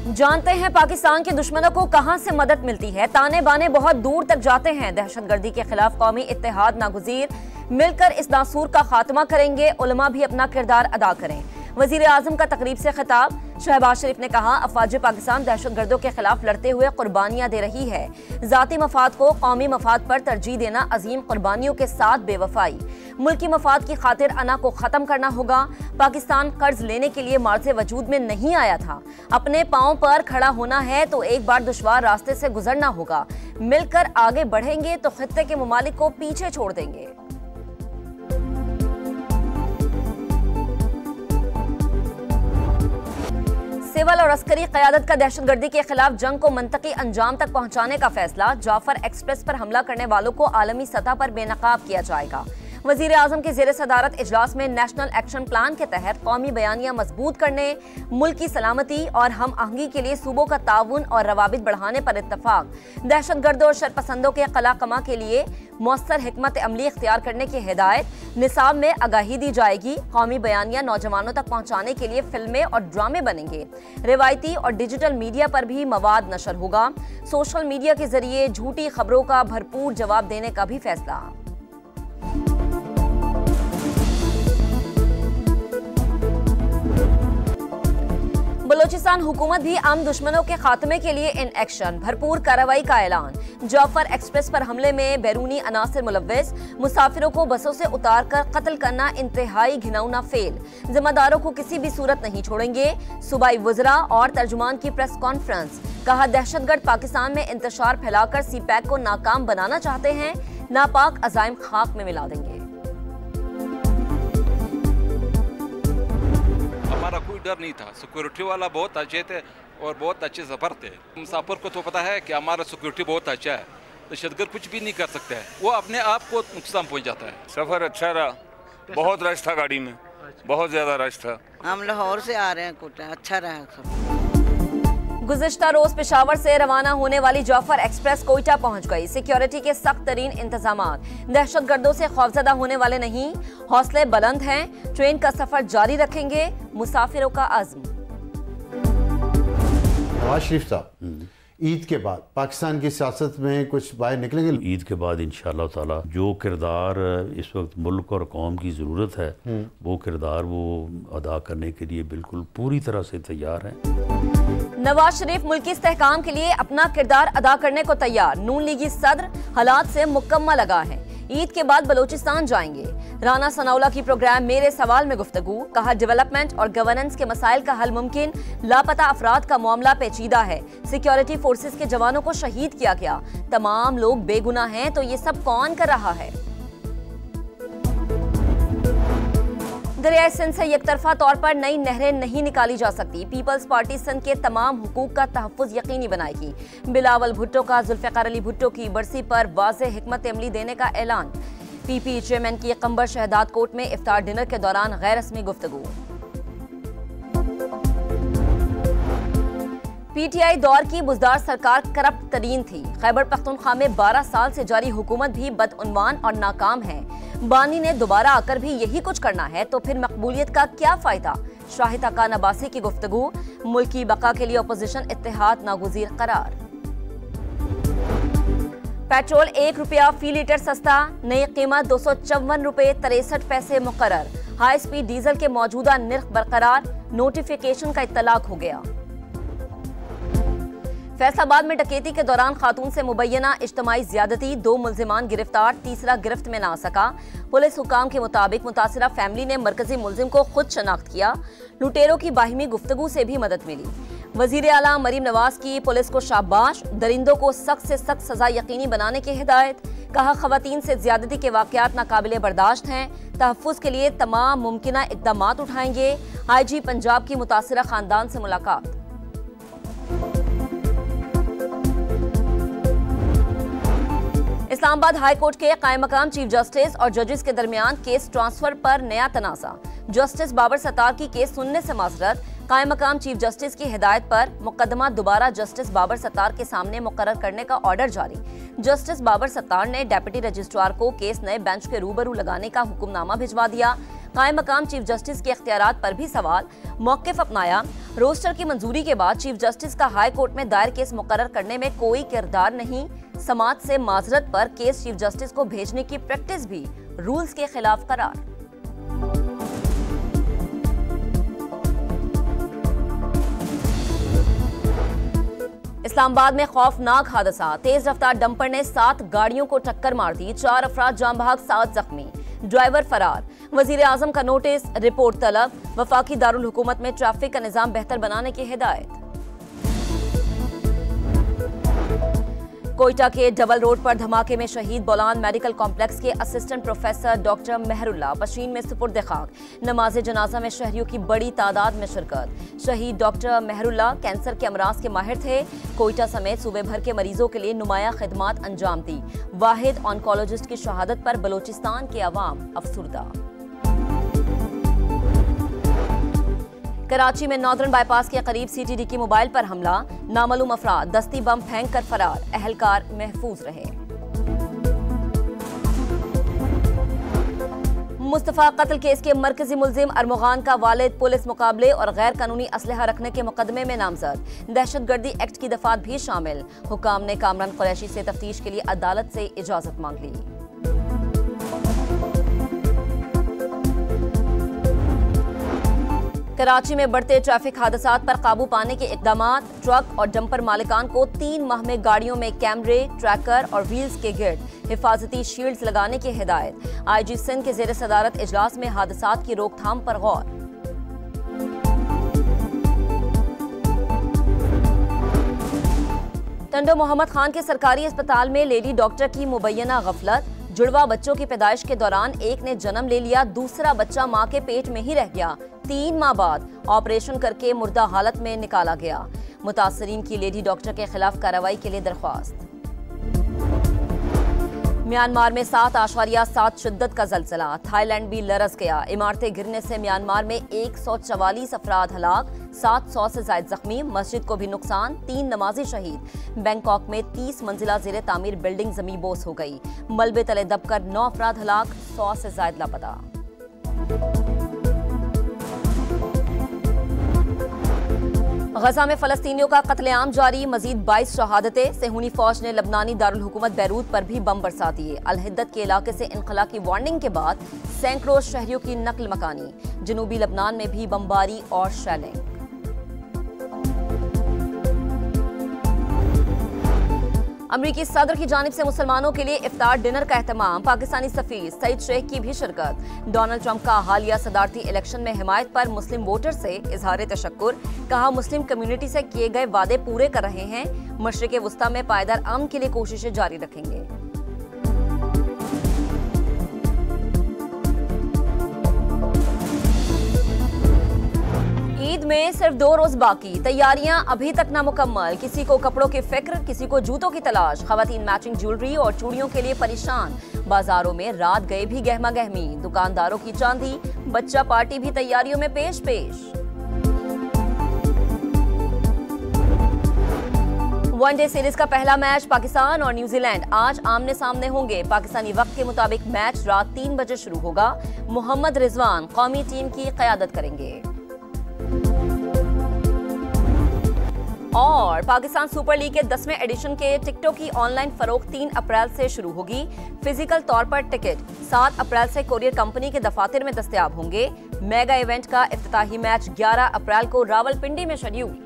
जानते हैं पाकिस्तान के दुश्मनों को कहां से मदद मिलती है। ताने बाने बहुत दूर तक जाते हैं। दहशतगर्दी के खिलाफ कौमी इत्तेहाद नागुज़ीर, मिलकर इस नासूर का खात्मा करेंगे। उलमा भी अपना किरदार अदा करें। वजीर आजम का तकरीब से खिताब। शहबाज शरीफ ने कहा, अफवाज पाकिस्तान दहशतगर्दों के खिलाफ लड़ते हुए कुर्बानियां दे रही है। जाती मफाद को कौमी मफाद पर तरजीह देना अजीम कुर्बानियों के साथ बेवफाई। मुल्की मफाद की खातिर अना को खत्म करना होगा। पाकिस्तान कर्ज लेने के लिए मार्ज़े वजूद में नहीं आया था। अपने पांव पर खड़ा होना है तो एक बार दुश्वार रास्ते से गुजरना होगा। मिलकर आगे बढ़ेंगे तो खित्ते के ममालिक को पीछे छोड़ देंगे। सिविल और अस्करी क़यादत का दहशतगर्दी के खिलाफ जंग को मंतकी अंजाम तक पहुंचाने का फैसला। जाफर एक्सप्रेस पर हमला करने वालों को आलमी सतह पर बेनकाब किया जाएगा। वजीर आजम की ज़ेर सदारत इजलास में नेशनल एक्शन प्लान के तहत कौमी बयानियां मजबूत करने, मुल्क की सलामती और हम आहंगी के लिए सूबों का ताउन और रवाबित बढ़ाने पर इत्तफाक। दहशतगर्दों और शरपसंदों के कला कमा के लिए मौसर हिकमत अमली इख्तियार करने की हिदायत। निसाब में आगाही दी जाएगी। कौमी बयानियां नौजवानों तक पहुँचाने के लिए फिल्में और ड्रामे बनेंगे। रिवायती और डिजिटल मीडिया पर भी मवाद नशर होगा। सोशल मीडिया के जरिए झूठी खबरों का भरपूर जवाब देने का भी फैसला। बलोचिस्तान हुकूमत भी आम दुश्मनों के खात्मे के लिए इन एक्शन, भरपूर कार्रवाई का ऐलान। जाफर एक्सप्रेस पर हमले में बैरूनी अनासिर मुलव्विस, मुसाफिरों को बसों से उतार कर कत्ल करना इंतहाई घिनौना फेल। जिम्मेदारों को किसी भी सूरत नहीं छोड़ेंगे। सूबाई वज़रा और तर्जुमान की प्रेस कॉन्फ्रेंस। कहा, दहशतगर्द पाकिस्तान में इंतशार फैलाकर सीपैक को नाकाम बनाना चाहते हैं। नापाक अज़ाइम खाक में मिला देंगे। हमारा कोई डर नहीं था। सिक्योरिटी वाला बहुत अच्छे थे और बहुत अच्छे सफर थे। मुसाफिर को तो पता है कि हमारा सिक्योरिटी बहुत अच्छा है, तो दहशतगर्द कुछ भी नहीं कर सकते हैं। वो अपने आप को नुकसान पहुंच जाता है। सफर अच्छा रहा, बहुत रश था गाड़ी में, बहुत ज्यादा रश था। हम लाहौर से आ रहे हैं, कुछ अच्छा रहा सब। गुज़िश्ता रोज पेशावर से रवाना होने वाली जाफर एक्सप्रेस कोयटा पहुंच गई। सिक्योरिटी के सख्त तरीन इंतजामात। दहशतगर्दों से खौफजदा होने वाले नहीं, हौसले बुलंद हैं। ट्रेन का सफर जारी रखेंगे। मुसाफिरों का अज़्म। नवाज शरीफ साहब ईद के बाद पाकिस्तान की सियासत में कुछ बाहर निकलेंगे। ईद के बाद इंशाअल्लाह ताला जो किरदार इस वक्त मुल्क और कौम की ज़रूरत है वो किरदार वो अदा करने के लिए बिल्कुल पूरी तरह से तैयार हैं। नवाज शरीफ मुल्की इस्तेहकाम के लिए अपना किरदार अदा करने को तैयार। नून लीगी सदर हालात से मुकम्मल आगाह हैं। ईद के बाद बलोचिस्तान जाएंगे। राना सनाउल्लाह की प्रोग्राम मेरे सवाल में गुफ्तगू। कहा, डेवलपमेंट और गवर्नेंस के मसाइल का हल मुमकिन। लापता अफराद का मामला पेचीदा है। सिक्योरिटी फोर्सेस के जवानों को शहीद किया गया। तमाम लोग बेगुनाह हैं, तो ये सब कौन कर रहा है? दरियाए सिंध से यकतरफा तौर पर नई नहरें नहीं निकाली जा सकती। पीपल्स पार्टी सिंध के तमाम हुकूक का तहफ़्फ़ुज़ यकीनी बनाएगी। बिलावल भुट्टो का जुल्फ़िकार अली भुट्टो की बरसी पर वाज़ेह हिकमत अमली देने का ऐलान। पीपी चेयरमैन की कंबर शहदाद कोर्ट में इफ्तार डिनर के दौरान गैर रस्मी गुफ्तगू। पीटीआई दौर की बुज़दार सरकार करप्ट तरीन थी। खैबर पख्तूनख्वा में 12 साल से जारी हुकूमत भी बदउन्वान और नाकाम है। बानी ने दोबारा आकर भी यही कुछ करना है तो फिर मकबूलियत का क्या फायदा? शाहिद अकान अब्बासी की गुफ्तगू। मुल्क की बका के लिए अपोजिशन इत्तेहाद नागुज़ीर करार। पेट्रोल 1 रुपया फी लीटर सस्ता। नई कीमत 254 रुपये 63 पैसे मुकर्रर। हाई स्पीड डीजल के मौजूदा निर्ख बरकरार। नोटिफिकेशन का इत्तलाक हो गया। फैसलाबाद में डकैती के दौरान खातून से मुबैना इज्तमाई ज्यादती। 2 मुल्जिमान गिरफ्तार, तीसरा गिरफ्त में ना आ सका। पुलिस हुकाम के मुताबिक मुतासिरा फैमिली ने मरकजी मुल्जिम को खुद शनाख्त किया। लुटेरों की बाहिमी गुफ्तगू से भी मदद मिली। वजीर आला मरीम नवाज की पुलिस को शाबाश। दरिंदों को सख्त से सख्त सजा यकीनी बनाने की हिदायत। कहा, खवातीन से ज्यादती के वाकयात नाकाबिले बर्दाश्त हैं। तहफ़्फ़ुज़ के लिए तमाम मुमकिना इक़दामात उठाएंगे। IG पंजाब की मुतासिरा खानदान से मुलाकात। इस्लामाबाद हाई कोर्ट के कायम मकाम चीफ जस्टिस और जजेस के दरमियान केस ट्रांसफर पर नया तनाज़ा। जस्टिस बाबर सत्तार की केस सुनने से माजरत। कायम मकाम चीफ जस्टिस की हिदायत पर मुकदमा दोबारा जस्टिस बाबर सत्तार के सामने मुकर्रर करने का ऑर्डर जारी। जस्टिस बाबर सत्तार ने डेप्यूटी रजिस्ट्रार को केस नए बेंच के रूबरू लगाने का हुक्मनामा भिजवा दिया। कायम मकाम चीफ जस्टिस के इख्तियारात पर भी सवाल, मौक़िफ़ अपनाया। रोस्टर की मंजूरी के बाद चीफ जस्टिस का हाई कोर्ट में दायर केस मुकर्रर करने में कोई किरदार नहीं। समाज से माजरत पर केस चीफ जस्टिस को भेजने की प्रैक्टिस भी रूल्स के खिलाफ करार। इस्लामाबाद में खौफनाक हादसा, तेज रफ्तार डंपर ने 7 गाड़ियों को टक्कर मार दी, 4 अफराद जान बहक, 7 जख्मी, ड्राइवर फरार। वजीर आजम का नोटिस, रिपोर्ट तलब, वफाकी दारुल हुकूमत में ट्रैफिक का निजाम बेहतर बनाने की हिदायत। कोयटा के डबल रोड पर धमाके में शहीद बोलान मेडिकल कॉम्प्लेक्स के असिस्टेंट प्रोफेसर डॉक्टर मेहरुल्लाह पशीन में सुपुर्द खाक। नमाज जनाजा में शहरियों की बड़ी तादाद में शिरकत। शहीद डॉक्टर मेहरुल्लाह कैंसर के अमराज के माहिर थे। कोयटा समेत सूबे भर के मरीजों के लिए नुमाया खिदमात अंजाम दी। वाहिद ऑन्कोलॉजिस्ट की शहादत पर बलोचिस्तान के अवाम अफसुर्दा। कराची में नॉर्दर्न बाईपास के करीब सीटीडी की मोबाइल पर हमला, नामालूम अफराद दस्ती बम फेंक कर फरार, अहलकार महफूज रहे। मुस्तफा कत्ल केस के मरकजी मुल्जिम अरमुगान का वालिद पुलिस मुकाबले और गैर कानूनी असलहा रखने के मुकदमे में नामजद। दहशतगर्दी एक्ट की दफात भी शामिल। हुकाम ने कामरान कुरैशी से तफ्तीश के लिए अदालत से इजाजत मांग ली। कराची में बढ़ते ट्रैफिक हादसात पर काबू पाने के इकदामात, ट्रक और डंपर मालिकान को 3 माह में गाड़ियों में कैमरे, ट्रैकर और व्हील्स के गिर्द हिफाजती शील्ड्स लगाने की हिदायत। आईजी सिंध के जेर सदारत इजलास में हादसात की रोकथाम पर गौर। टंडो मोहम्मद खान के सरकारी अस्पताल में लेडी डॉक्टर की मुबैना गफलत। जुड़वा बच्चों की पैदाइश के दौरान एक ने जन्म ले लिया, दूसरा बच्चा मां के पेट में ही रह गया। 3 माह बाद ऑपरेशन करके मुर्दा हालत में निकाला गया। मुतासरीन की लेडी डॉक्टर के खिलाफ कार्रवाई के लिए दरख्वास्त। म्यांमार में 7.7 शिद्दत का जलजला, थाईलैंड भी लरस गया। इमारतें गिरने से म्यांमार में 144 अफराद हलाक, 700 से ज्यादा जख्मी। मस्जिद को भी नुकसान, 3 नमाजी शहीद। बैंकॉक में 30 मंजिला ज़ेरे तामीर बिल्डिंग जमींबोस हो गई। मलबे तले दबकर 9 अफराद हलाक, 100 से ज्यादा लापता। गजा में फलस्तीनियों का कत्लेआम जारी, मजीद 22 शहादतें। सेहूनी फौज ने लबनानी दारुल हुकूमत बैरूत पर भी बम बरसा दिए। अल-हिद्दत के इलाके से इनखला की वार्निंग के बाद सैकड़ों शहरियों की नकल मकानी। जनूबी लबनान में भी बमबारी और शेलिंग। अमरीकी सदर की जानिब से मुसलमानों के लिए इफ्तार डिनर का एहतमाम। पाकिस्तानी सफीर सईद शेख की भी शिरकत। डोनाल्ड ट्रंप का हालिया सदारती इलेक्शन में हिमायत पर मुस्लिम वोटर से इजहार तशक्कुर। कहा मुस्लिम कम्युनिटी से किए गए वादे पूरे कर रहे हैं। मशरिक़ वुस्ता में पायदार अमन के लिए कोशिशें जारी रखेंगे। ईद में सिर्फ 2 रोज बाकी, तैयारियां अभी तक ना मुकम्मल। किसी को कपड़ों की फिक्र, किसी को जूतों की तलाश। खवातीन मैचिंग ज्वेलरी और चूड़ियों के लिए परेशान। बाजारों में रात गए भी गहमा गहमी। दुकानदारों की चांदी, बच्चा पार्टी भी तैयारियों में पेश पेश। वनडे सीरीज का पहला मैच पाकिस्तान और न्यूजीलैंड आज आमने सामने होंगे। पाकिस्तानी वक्त के मुताबिक मैच रात 3 बजे शुरू होगा। मोहम्मद रिजवान कौमी टीम की क़यादत करेंगे। और पाकिस्तान सुपर लीग के 10वें एडिशन के टिकटों की ऑनलाइन फरोख्त 3 अप्रैल से शुरू होगी। फिजिकल तौर पर टिकट 7 अप्रैल से कोरियर कंपनी के दफातर में दस्तयाब होंगे। मेगा इवेंट का इफ्तिताही मैच 11 अप्रैल को रावलपिंडी में शेड्यूल।